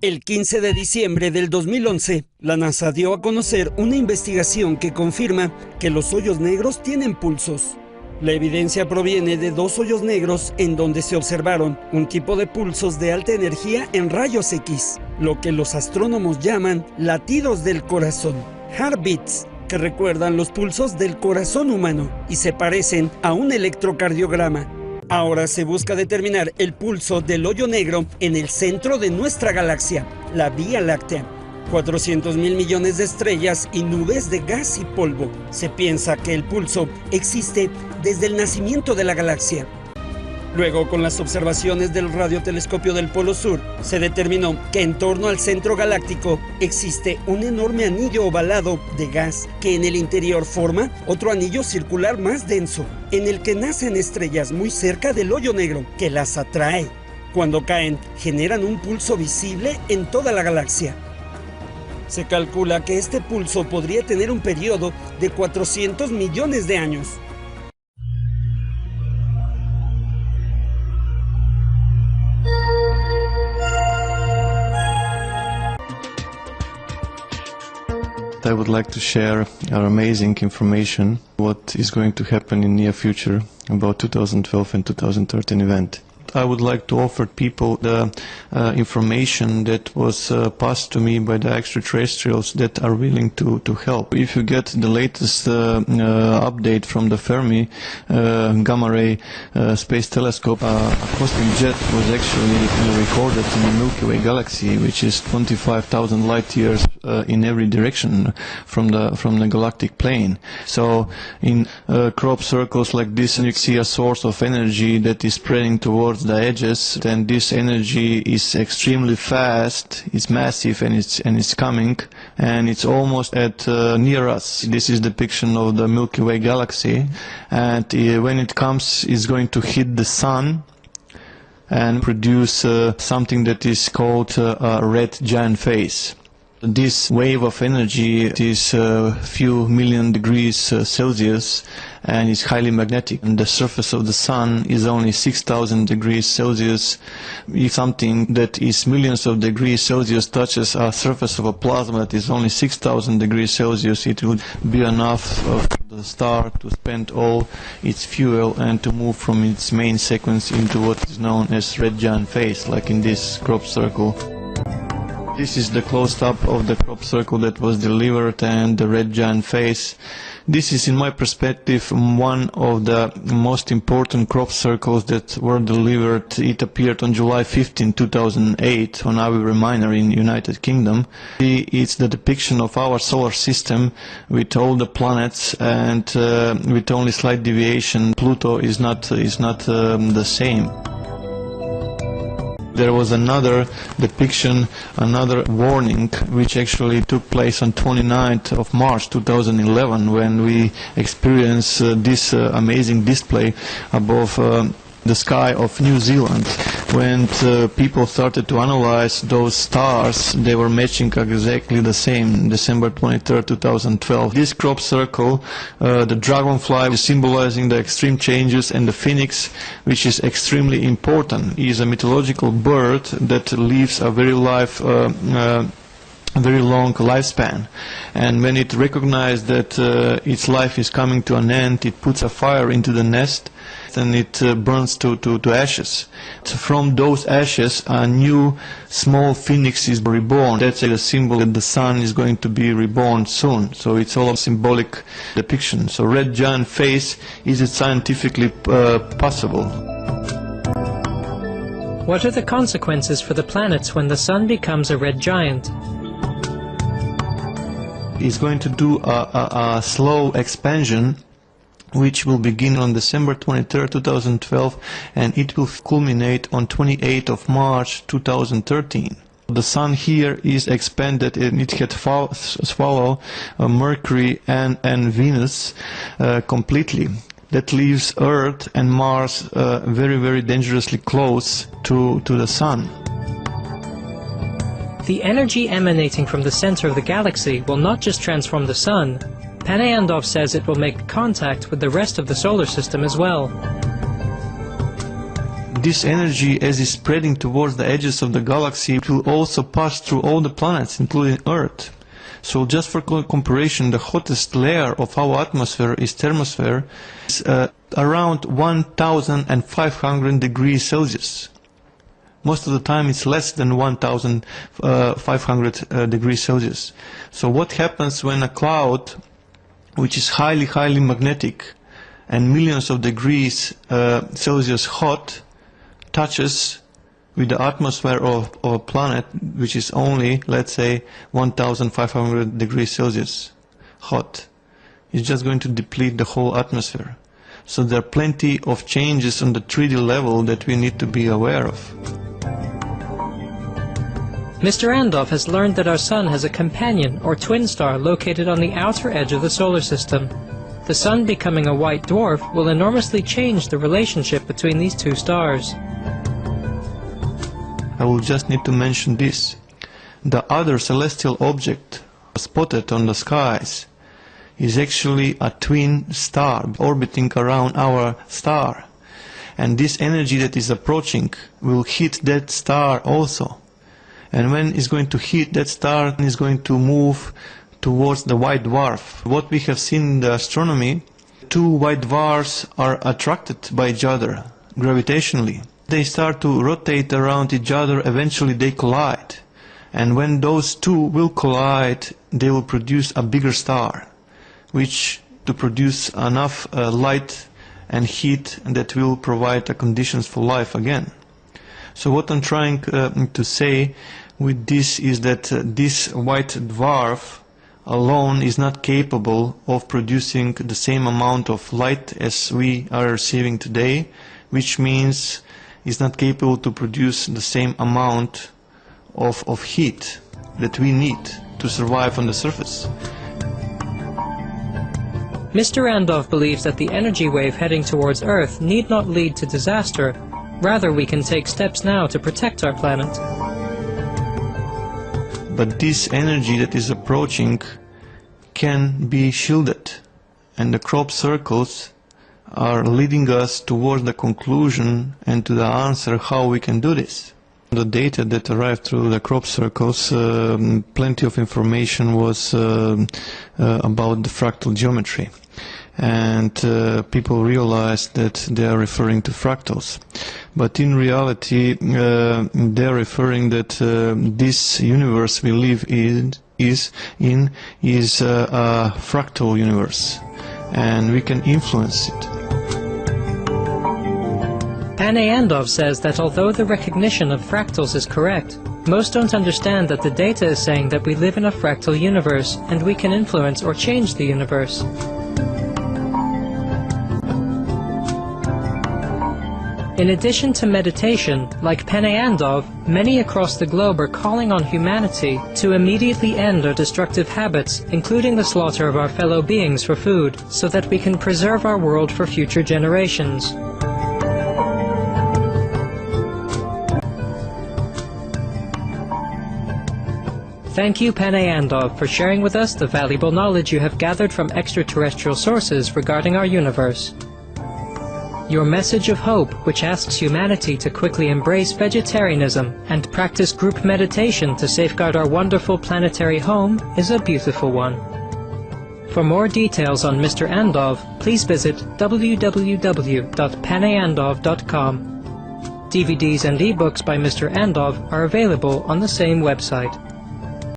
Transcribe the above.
El 15 de diciembre del 2011, la NASA dio a conocer una investigación que confirma que los hoyos negros tienen pulsos. La evidencia proviene de dos hoyos negros en donde se observaron un tipo de pulsos de alta energía en rayos X, lo que los astrónomos llaman latidos del corazón, heartbeats, que recuerdan los pulsos del corazón humano y se parecen a un electrocardiograma. Ahora se busca determinar el pulso del hoyo negro en el centro de nuestra galaxia, la Vía Láctea. 400.000 millones de estrellas y nubes de gas y polvo. Se piensa que el pulso existe desde el nacimiento de la galaxia. Luego, con las observaciones del radiotelescopio del Polo Sur, se determinó que en torno al centro galáctico existe un enorme anillo ovalado de gas que en el interior forma otro anillo circular más denso, en el que nacen estrellas muy cerca del hoyo negro que las atrae. Cuando caen, generan un pulso visible en toda la galaxia. Se calcula que este pulso podría tener un periodo de 400 millones de años. I would like to share our amazing information, what is going to happen in near future about 2012 and 2013 event. I would like to offer people the information that was passed to me by the extraterrestrials that are willing to help. If you get the latest update from the Fermi gamma ray space telescope, a cosmic jet was actually recorded in the Milky Way galaxy, which is 25,000 light years in every direction from the galactic plane. So in crop circles like this, you see a source of energy that is spreading towards the edges, and this energy is extremely fast, it's massive, and it's coming, and it's almost at near us. This is depiction of the Milky Way galaxy, and when it comes, it's going to hit the sun and produce something that is called a red giant phase. This wave of energy is a few million degrees Celsius and is highly magnetic. And the surface of the sun is only 6,000 degrees Celsius. If something that is millions of degrees Celsius touches a surface of a plasma that is only 6,000 degrees Celsius, it would be enough for the star to spend all its fuel and to move from its main sequence into what is known as red giant phase, like in this crop circle. This is the close-up of the crop circle that was delivered and the red giant phase. This is, in my perspective, one of the most important crop circles that were delivered. It appeared on July 15, 2008 on Avi Minor in United Kingdom. It's the depiction of our solar system with all the planets and with only slight deviation. Pluto is not the same. There was another depiction, another warning, which actually took place on 29th of March 2011 when we experienced this amazing display above the sky of New Zealand. When people started to analyze those stars, they were matching exactly the same, December 23rd, 2012. This crop circle, the dragonfly is symbolizing the extreme changes, and the phoenix, which is extremely important, is a mythological bird that lives a very very long lifespan, and when it recognizes that its life is coming to an end, it puts a fire into the nest and it burns to ashes. So from those ashes a new small phoenix is reborn. That's a symbol that the sun is going to be reborn soon, so it's all a symbolic depiction. So red giant phase, is it scientifically possible? What are the consequences for the planets when the sun becomes a red giant? Is going to do a slow expansion, which will begin on December 23rd, 2012, and it will culminate on 28th of March 2013. The sun here is expanded and it had swallowed Mercury and Venus completely. That leaves Earth and Mars very, very dangerously close to the sun. The energy emanating from the center of the galaxy will not just transform the sun. Panayandov says it will make contact with the rest of the solar system as well. this energy, as is spreading towards the edges of the galaxy, it will also pass through all the planets, including Earth. So just for comparison, the hottest layer of our atmosphere is thermosphere, is around 1,500 degrees Celsius. Most of the time it's less than 1,500 degrees Celsius. So what happens when a cloud, which is highly magnetic and millions of degrees Celsius hot, touches with the atmosphere of a planet which is only, let's say, 1,500 degrees Celsius hot? It's just going to deplete the whole atmosphere. So there are plenty of changes on the 3D level that we need to be aware of. Mr. Andov has learned that our Sun has a companion or twin star located on the outer edge of the solar system. The Sun becoming a white dwarf will enormously change the relationship between these two stars. I will just need to mention this. The other celestial object spotted on the skies is actually a twin star orbiting around our star. And this energy that is approaching will hit that star also. And when it's going to hit that star, it's going to move towards the white dwarf. What we have seen in the astronomy, two white dwarfs are attracted by each other gravitationally. They start to rotate around each other, eventually they collide. And when those two will collide, they will produce a bigger star, which to produce enough light and heat that will provide the conditions for life again. So what I'm trying to say with this is that this white dwarf alone is not capable of producing the same amount of light as we are receiving today, which means it's not capable to produce the same amount of heat that we need to survive on the surface. Mr. Andov believes that the energy wave heading towards Earth need not lead to disaster. Rather, we can take steps now to protect our planet. But this energy that is approaching can be shielded, and the crop circles are leading us towards the conclusion and to the answer how we can do this. The data that arrived through the crop circles, plenty of information was about the fractal geometry. And people realized that they are referring to fractals. But in reality, they are referring that this universe we live in is a fractal universe, and we can influence it. Pane Andov says that although the recognition of fractals is correct, most don't understand that the data is saying that we live in a fractal universe and we can influence or change the universe. In addition to meditation, like Pane Andov, many across the globe are calling on humanity to immediately end our destructive habits, including the slaughter of our fellow beings for food, so that we can preserve our world for future generations. Thank you, Pane Andov, for sharing with us the valuable knowledge you have gathered from extraterrestrial sources regarding our universe. Your message of hope, which asks humanity to quickly embrace vegetarianism and practice group meditation to safeguard our wonderful planetary home, is a beautiful one. For more details on Mr. Andov, please visit www.paneandov.com. DVDs and ebooks by Mr. Andov are available on the same website.